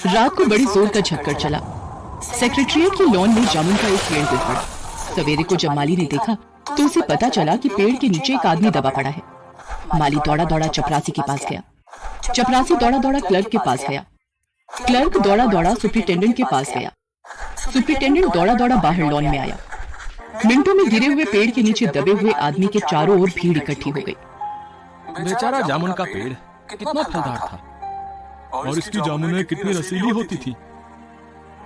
रात को बड़ी जोर का झक्कड़ चला। सेक्रेटरिएट की लॉन में जामुन का एक पेड़ गिर पड़ा। सवेरे को जब माली ने देखा तो उसे पता चला कि पेड़ के नीचे एक आदमी दबा पड़ा है। माली दौड़ा दौड़ा चपरासी के पास गया। चपरासी दौड़ा दौड़ा क्लर्क के पास गया। क्लर्क दौड़ा दौड़ा सुपरिटेंडेंट के पास गया। सुपरिटेंडेंट दौड़ा दौड़ा बाहर लॉन में आया। मिनटों में गिरे हुए पेड़ के नीचे दबे हुए आदमी के चारों ओर भीड़ इकट्ठी हो गई। बेचारा जामुन का पेड़ कितना फलदार था और इसकी जामुनें कितनी रसीली होती थी।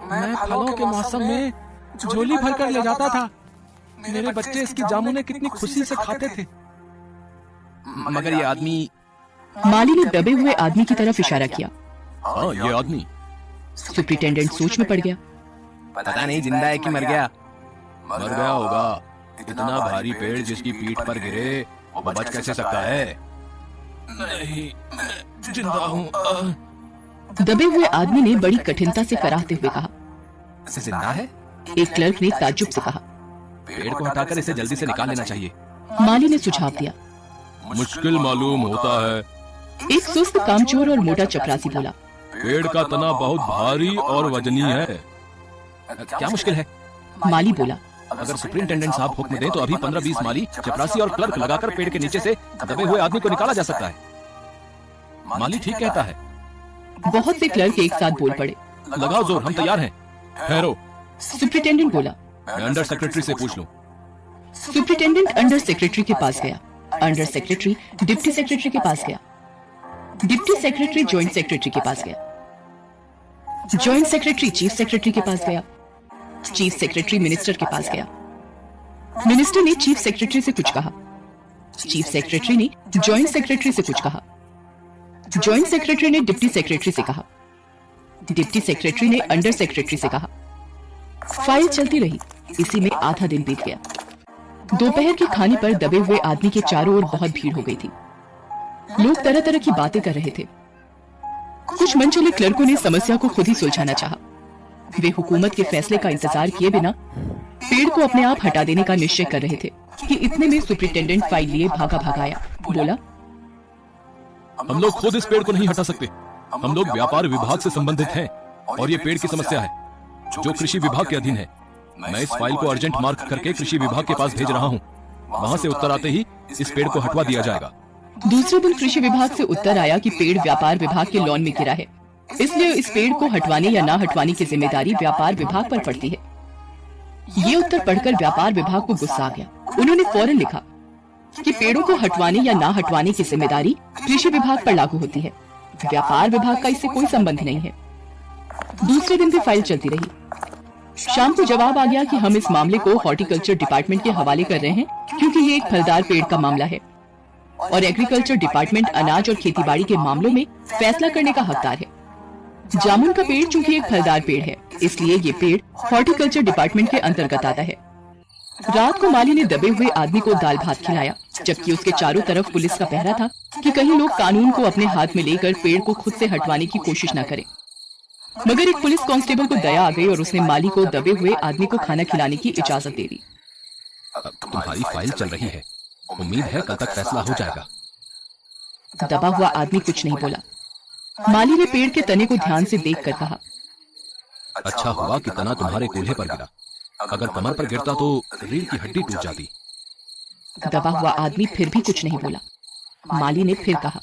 मैं फलों के मौसम में झोली भरकर ले जाता था। मेरे बच्चे इसकी जामुनें कितनी खुशी से खाते थे। मगर ये आदमी। माली ने दबे हुए आदमी की तरफ इशारा किया। हाँ, ये आदमी। सुपरिटेंडेंट सोच में पड़ गया। पता नहीं जिंदा है कि मर गया। मर गया होगा। इतना भारी पेड़ जिसकी पीठ पर गिरे वो बच कैसे सकता है? नहीं, मैं जिंदा हूँ। दबे हुए आदमी ने बड़ी कठिनता से कराहते हुए कहा। जिंदा है? एक क्लर्क ने ताज्जुब से कहा। पेड़ को हटाकर इसे जल्दी से निकाल लेना चाहिए। माली ने सुझाव दिया। मुश्किल मालूम होता है। एक सुस्त कामचोर और मोटा चपरासी बोला। पेड़ का तना बहुत भारी और वजनी है। क्या मुश्किल है? माली बोला। अगर सुपरिटेंडेंट साहब हुक्म दें तो अभी 15-20 माली, चपरासी और क्लर्क लगाकर पेड़ के नीचे से दबे हुए आदमी को निकाला जा सकता है। माली ठीक कहता है। बहुत से क्लर्क एक साथ बोल पड़े। लगाओ जोर, हम तैयार हैं। ठहरो। सुपरिटेंडेंट बोला। मैं अंडर सेक्रेटरी से पूछ लूं। सुपरिटेंडेंट अंडर सेक्रेटरी के पास गया। अंडर सेक्रेटरी डिप्टी सेक्रेटरी के पास गया। डिप्टी सेक्रेटरी जॉइंट सेक्रेटरी के पास गया। जॉइंट सेक्रेटरी चीफ सेक्रेटरी के पास गया। चीफ सेक्रेटरी मिनिस्टर के पास गया। मिनिस्टर ने चीफ सेक्रेटरी से कुछ कहा। चीफ सेक्रेटरी ने जॉइंट सेक्रेटरी से कुछ कहा। जॉइंट सेक्रेटरी ने डिप्टी सेक्रेटरी से कहा। डिप्टी सेक्रेटरी ने अंडर सेक्रेटरी से कहा। फाइल चलती रही। इसी में आधा दिन बीत गया। दोपहर के खाने पर दबे हुए आदमी के चारों ओर बहुत भीड़ हो गई थी। लोग तरह तरह की बातें कर रहे थे। कुछ मनचले क्लर्कों ने समस्या को खुद ही सुलझाना चाहा। वे हुकूमत के फैसले का इंतजार किए बिना पेड़ को अपने आप हटा देने का निश्चय कर रहे थे कि इतने में सुपरिटेंडेंट फाइल लिए भागा भागा आया। बोला, हम लोग खुद इस पेड़ को नहीं हटा सकते। हम लोग व्यापार विभाग से संबंधित हैं और ये पेड़ की समस्या है जो कृषि विभाग के अधीन है। मैं इस फाइल को अर्जेंट मार्क करके कृषि विभाग के पास भेज रहा हूँ। वहाँ से उत्तर आते ही इस पेड़ को हटवा दिया जाएगा। दूसरे दिन कृषि विभाग से उत्तर आया कि पेड़ व्यापार विभाग के लॉन में गिरा है, इसलिए इस पेड़ को हटवाने या ना हटवाने की जिम्मेदारी व्यापार विभाग पर पड़ती है। ये उत्तर पढ़कर व्यापार विभाग को गुस्सा आ गया। उन्होंने फौरन लिखा कि पेड़ों को हटवाने या ना हटवाने की जिम्मेदारी कृषि विभाग पर लागू होती है। व्यापार विभाग का इससे कोई संबंध नहीं है। दूसरे दिन भी फाइल चलती रही। शाम को जवाब आ गया कि हम इस मामले को हॉर्टिकल्चर डिपार्टमेंट के हवाले कर रहे हैं क्योंकि ये एक फलदार पेड़ का मामला है और एग्रीकल्चर डिपार्टमेंट अनाज और खेतीबाड़ी के मामलों में फैसला करने का हकदार है। जामुन का पेड़ चूंकि एक फलदार पेड़ है, इसलिए ये पेड़ हॉर्टिकल्चर डिपार्टमेंट के अंतर्गत आता है। रात को माली ने दबे हुए आदमी को दाल भात खिलाया, जबकि उसके चारों तरफ पुलिस का पहरा था कि कहीं लोग कानून को अपने हाथ में लेकर पेड़ को खुद से हटवाने की कोशिश न करें। मगर एक पुलिस कांस्टेबल को दया आ गई और उसने माली को दबे हुए आदमी को खाना खिलाने की इजाजत दे दी। तुम्हारी फाइल चल रही है, उम्मीद है कल तक फैसला हो जाएगा। दबा हुआ आदमी कुछ नहीं बोला। माली ने पेड़ के तने को ध्यान से देखकर कहा, अच्छा हुआ कि तना तुम्हारे कूल्हे पर गिरा। अगर कमर पर गिरता तो रीढ़ की हड्डी टूट जाती। दबा हुआ आदमी फिर भी कुछ नहीं बोला। माली ने फिर कहा,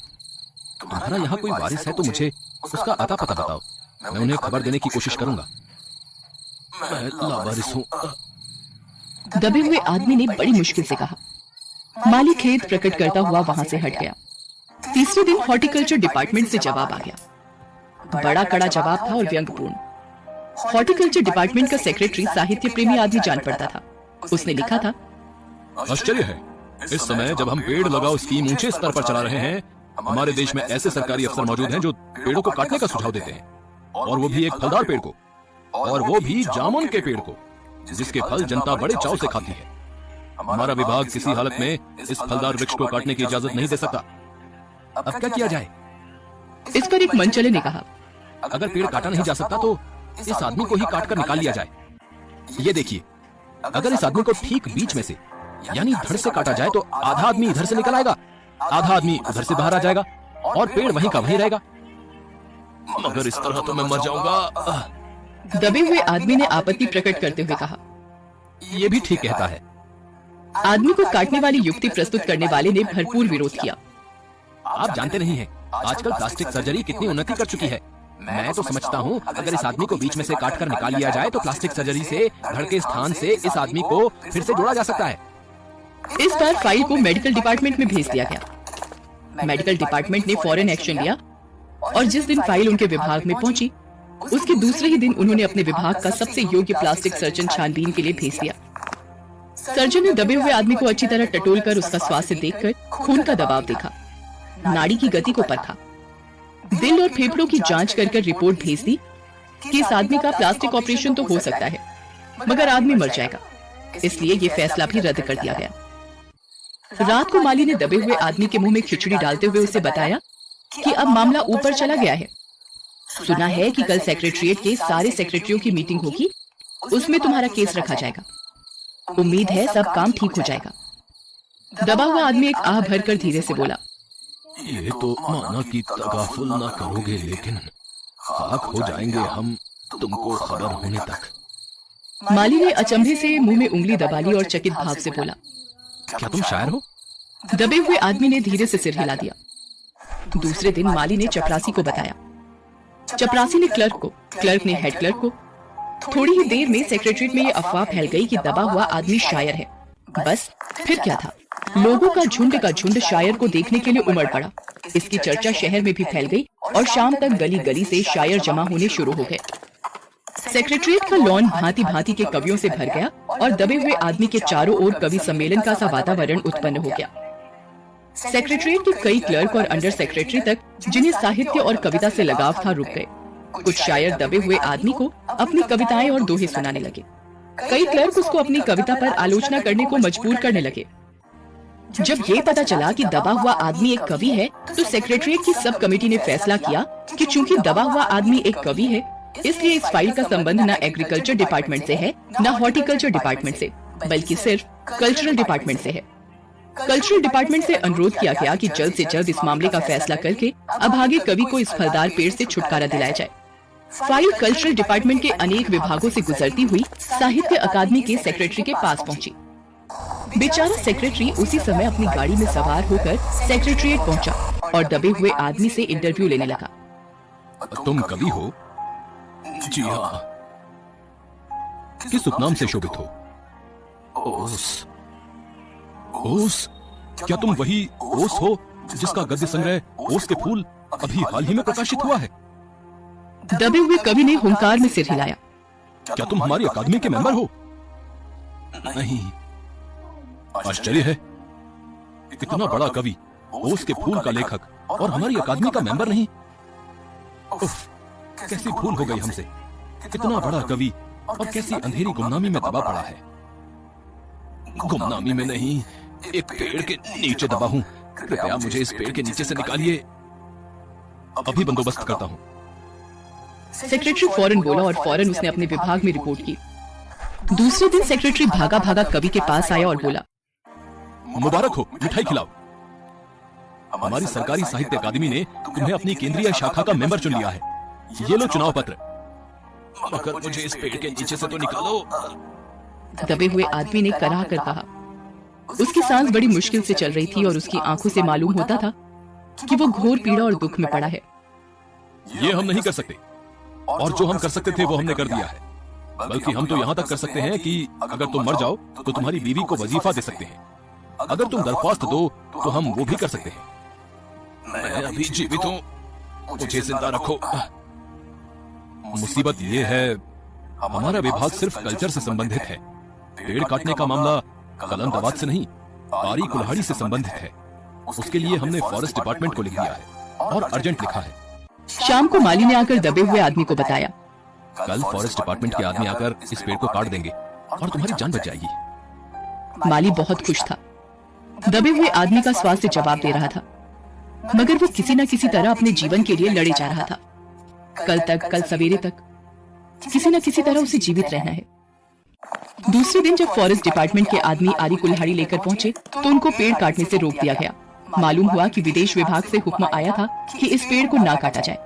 तुम्हारा यहाँ कोई वारिस है तो मुझे उसका अता पता बताओ, मैं उन्हें खबर देने की कोशिश करूंगा। मैं लावारिस हूँ। दबे हुए आदमी ने बड़ी मुश्किल से कहा। माली खेद प्रकट करता हुआ वहां से हट गया। तीसरे दिन हॉर्टिकल्चर डिपार्टमेंट से जवाब आ गया। बड़ा कड़ा जवाब था और व्यंग्यपूर्ण। हॉर्टिकल्चर डिपार्टमेंट का सेक्रेटरी साहित्य प्रेमी आदमी जान पड़ता था। उसने लिखा था, आश्चर्य है, इस समय जब हम पेड़ लगाओ स्कीम ऊंचे स्तर पर चला रहे हैं, हमारे देश में ऐसे सरकारी अफसर मौजूद हैं जो पेड़ों को काटने का सुझाव देते हैं, और वो भी एक फलदार पेड़ को, और वो भी जामुन के पेड़ को, जिसके फल जनता बड़े चाव से खाती है। हमारा विभाग किसी हालत में इस फलदार वृक्ष को काटने की इजाजत नहीं दे सकता। अब क्या किया जाए? इस पर एक मनचले ने कहा, अगर पेड़ काटा नहीं जा सकता तो इस आदमी को ही काटकर निकाल लिया जाए। ये देखिए, अगर इस आदमी को ठीक बीच में से यानी धड़ से काटा जाए तो आधा आदमी इधर से निकल आएगा, आधा आदमी उधर से बाहर आ जाएगा और पेड़ वहीं का वहीं रहेगा। मगर इस तरह तो मैं मर जाऊंगा। दबे हुए आदमी ने आपत्ति प्रकट करते हुए कहा। ये भी ठीक कहता है। आदमी को काटने वाली युक्ति प्रस्तुत करने वाले ने भरपूर विरोध किया। आप जानते नहीं हैं, आजकल प्लास्टिक सर्जरी कितनी उन्नति कर चुकी है। मैं तो समझता हूँ अगर इस आदमी को बीच में से काटकर निकाल लिया जाए तो प्लास्टिक सर्जरी से धड़ के स्थान से इस आदमी को फिर से जोड़ा जा सकता है। इस बार फाइल को मेडिकल डिपार्टमेंट में भेज दिया गया। मेडिकल डिपार्टमेंट ने फौरन एक्शन लिया और जिस दिन फाइल उनके विभाग में पहुंची, उसके दूसरे ही दिन उन्होंने अपने विभाग का सबसे योग्य प्लास्टिक सर्जन छानबीन के लिए भेज दिया। सर्जन ने दबे हुए आदमी को अच्छी तरह टटोलकर उसका स्वास्थ्य देखकर खून का दबाव देखा, नाड़ी की गति को परखा, दिल और फेफड़ों की जांच कर रिपोर्ट भेज दी कि इस आदमी का प्लास्टिक ऑपरेशन तो हो सकता है मगर आदमी मर जाएगा, इसलिए ये फैसला भी रद्द कर दिया गया। रात को माली ने दबे हुए आदमी के मुंह में खिचड़ी डालते हुए उसे बताया कि अब मामला ऊपर चला गया है। सुना है कि कल सेक्रेटरिएट के सारे सेक्रेटरियों की मीटिंग होगी, उसमें तुम्हारा केस रखा जाएगा। उम्मीद है सब काम ठीक हो जाएगा। दबा हुआ आदमी एक आह भरकर धीरे से बोला, ये तो माना कि तगाफुल ना करोगे, लेकिन खाक हो जाएंगे हम तुमको खबर होने तक। माली ने अचंभे से मुंह में उंगली दबा ली और चकित भाव से बोला, क्या तुम शायर हो? दबे हुए आदमी ने धीरे से सिर हिला दिया। दूसरे दिन माली ने चपरासी को बताया। चपरासी ने क्लर्क को, क्लर्क ने हेड क्लर्क को। थोड़ी ही देर में सेक्रेटरीट में ये अफवाह फैल गई कि दबा हुआ आदमी शायर है। बस फिर क्या था, लोगों का झुंड शायर को देखने के लिए उमड़ पड़ा। इसकी चर्चा शहर में भी फैल गई और शाम तक गली गली से शायर जमा होने शुरू हो गए। सेक्रेटरीट का लॉन भांति भांति के कवियों से भर गया और दबे हुए आदमी के चारों ओर कवि सम्मेलन का सा वातावरण उत्पन्न हो गया। सेक्रेटरीट के कई क्लर्क और अंडर सेक्रेटरी तक जिन्हें साहित्य और कविता से लगाव था रुक गए। कुछ शायर दबे हुए आदमी को अपनी कविताएं और दोहे सुनाने लगे। कई क्लर्क उसको अपनी कविता पर आलोचना करने को मजबूर करने लगे। जब ये पता चला कि दबा हुआ आदमी एक कवि है, तो सेक्रेटरीट की सब कमेटी ने फैसला किया कि चूंकि दबा हुआ आदमी एक कवि है, इसलिए इस फाइल का संबंध न एग्रीकल्चर डिपार्टमेंट से है न हॉर्टिकल्चर डिपार्टमेंट से, बल्कि सिर्फ कल्चरल डिपार्टमेंट से है। कल्चरल डिपार्टमेंट से अनुरोध किया गया कि जल्द से जल्द इस मामले का फैसला करके अभागे कवि को इस फलदार पेड़ से छुटकारा दिलाया जाए। फाइल कल्चरल डिपार्टमेंट के अनेक विभागों से गुजरती हुई साहित्य अकादमी के सेक्रेटरी के पास पहुंची। बेचारा सेक्रेटरी उसी समय अपनी गाड़ी में सवार होकर सेक्रेटरीट पहुंचा और दबे हुए आदमी से इंटरव्यू लेने लगा। तुम कवि हो? जी हाँ। किस उपनाम से शोभित हो? ओस। ओस? क्या तुम वही ओस हो जिसका गद्य संग्रह ओस के फूल अभी हाल ही में प्रकाशित हुआ है? दबे हुए कवि ने हुंकार में सिर हिलाया। क्या तुम हमारी अकादमी के मेंबर हो? नहीं। आश्चर्य है, इतना बड़ा कवि, ओस के फूल का लेखक और हमारी अकादमी का मेंबर नहीं। उफ, कैसी भूल हो गई हमसे। इतना बड़ा कवि और कैसी अंधेरी गुमनामी में दबा पड़ा है। गुमनामी में नहीं, एक पेड़ के नीचे दबा हूं। कृपया मुझे इस पेड़ के नीचे से निकालिए, अभी बंदोबस्त करता हूं। सेक्रेटरी फौरन बोला और फौरन उसने अपने विभाग में रिपोर्ट की। दूसरे दिन सेक्रेटरी भागा भागा कवि के पास आया और बोला, मुबारक हो, मिठाई खिलाओ। हमारी सरकारी साहित्य अकादमी ने तुम्हें अपनी केंद्रीय शाखा का मेंबर चुन लिया है। ये लो चुनाव पत्र, मगर मुझे इस पेड़ के नीचे से तो निकालो। दबे हुए आदमी ने कराह कर कहा। उसकी सांस बड़ी मुश्किल से चल रही थी और उसकी आंखों से मालूम होता था कि वो घोर पीड़ा और दुख में पड़ा है। ये हम नहीं कर सकते, और जो हम कर सकते थे वो हमने कर दिया है। बल्कि हम तो यहाँ तक कर सकते हैं कि अगर तुम मर जाओ तो तुम्हारी बीवी को वजीफा दे सकते हैं। अगर तुम दरख्वास्त दो तो हम वो भी कर सकते हैं। मैं अभी जीवित हूँ, मुझे जिंदा रखो। मुसीबत ये है, हमारा विभाग सिर्फ कल्चर से संबंधित है। पेड़ काटने का मामला कलम दवात से नहीं, आरी कुल्हाड़ी से संबंधित है। उसके लिए हमने फॉरेस्ट डिपार्टमेंट को लिख दिया है और अर्जेंट लिखा है। शाम को माली ने आकर दबे हुए आदमी को बताया, कल फॉरेस्ट डिपार्टमेंट के आदमी आकर इस पेड़ को काट देंगे और तुम्हारी जान बच जाएगी। माली बहुत खुश था। दबे हुए आदमी का स्वास्थ्य जवाब दे रहा था, मगर वो किसी न किसी तरह अपने जीवन के लिए लड़े जा रहा था। कल सवेरे तक किसी न किसी तरह उसे जीवित रहना है। दूसरे दिन जब फॉरेस्ट डिपार्टमेंट के आदमी आरी कुल्हाड़ी लेकर पहुंचे तो उनको पेड़ काटने से रोक दिया गया। मालूम हुआ कि विदेश विभाग से हुक्म आया था कि इस पेड़ को ना काटा जाए।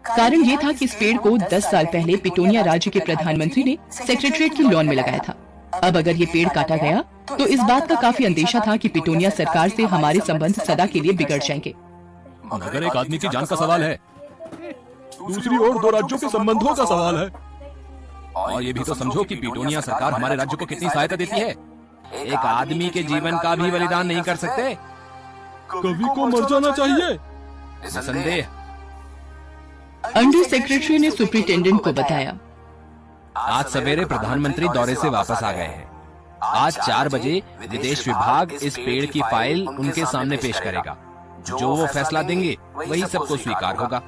कारण ये था कि इस पेड़ को 10 साल पहले पिटोनिया राज्य के प्रधानमंत्री ने सेक्रेटरीट की लॉन में लगाया था। अब अगर ये पेड़ काटा गया तो इस बात का काफी अंदेशा था कि पिटोनिया सरकार से हमारे संबंध सदा के लिए बिगड़ जाएंगे। मगर एक आदमी की जान का सवाल है, दूसरी ओर दो राज्यों के संबंधों का सवाल है। और ये भी तो समझो कि पिटोनिया सरकार हमारे राज्य को कितनी सहायता देती है। एक आदमी के जीवन का भी बलिदान नहीं कर सकते। कवि को मर जाना चाहिए, निसंदेह। अंडर सेक्रेटरी ने सुप्रिंटेंडेंट को बताया, आज सवेरे प्रधानमंत्री दौरे से वापस आ गए हैं। आज 4 बजे विदेश विभाग इस पेड़ की फाइल उनके सामने पेश करेगा। जो वो फैसला देंगे वही सबको स्वीकार होगा।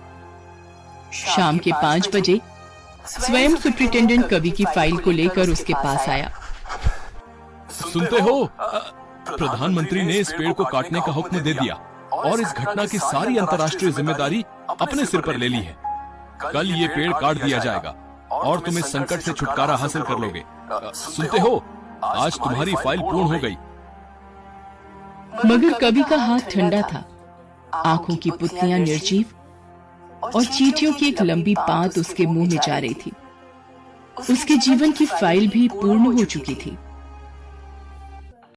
शाम के 5 बजे स्वयं सुप्रिंटेंडेंट कवि की फाइल को लेकर उसके पास आया। सुनते हो, प्रधानमंत्री ने इस पेड़ को काटने का हुक्म दे दिया और इस घटना की सारी अंतर्राष्ट्रीय जिम्मेदारी अपने सिर पर ले ली है। कल ये पेड़ काट दिया जाएगा और तुम इस संकट से छुटकारा हासिल कर लोगे। सुनते हो, आज तुम्हारी फाइल पूर्ण हो गई। मगर कवि का हाथ ठंडा था। आंखों की पुतलियां निर्जीव और चींटियों की एक लंबी पात उसके मुंह में जा रही थी। उसके जीवन की फाइल भी पूर्ण हो चुकी थी।